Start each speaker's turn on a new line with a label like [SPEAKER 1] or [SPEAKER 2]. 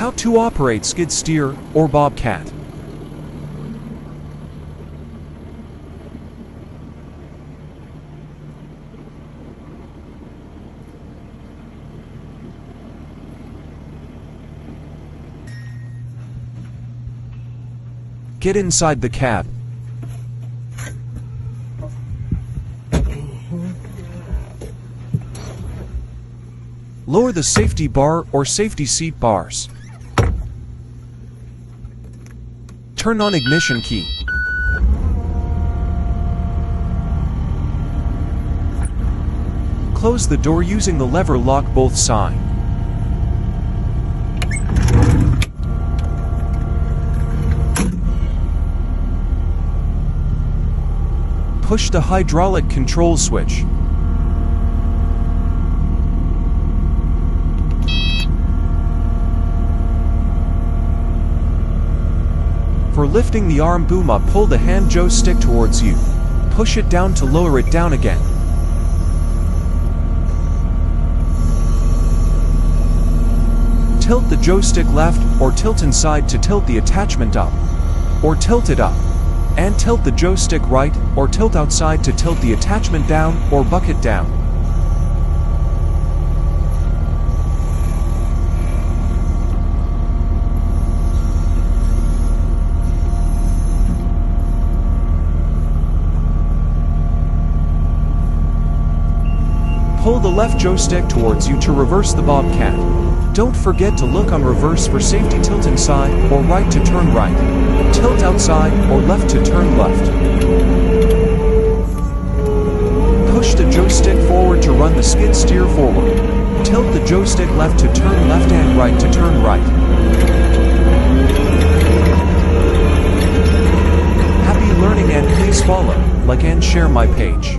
[SPEAKER 1] How to operate skid steer or Bobcat. Get inside the cab. Lower the safety bar or safety seat bars. Turn on ignition key. Close the door using the lever lock both sides. Push the hydraulic control switch. For lifting the arm boom up, pull the hand joystick towards you. Push it down to lower it down again. Tilt the joystick left or tilt inside to tilt the attachment up, or tilt it up. And tilt the joystick right or tilt outside to tilt the attachment down or bucket down. Pull the left joystick towards you to reverse the Bobcat. Don't forget to look on reverse for safety. Tilt inside or right to turn right. Tilt outside or left to turn left. Push the joystick forward to run the skid steer forward. Tilt the joystick left to turn left and right to turn right. Happy learning, and please follow, like and share my page.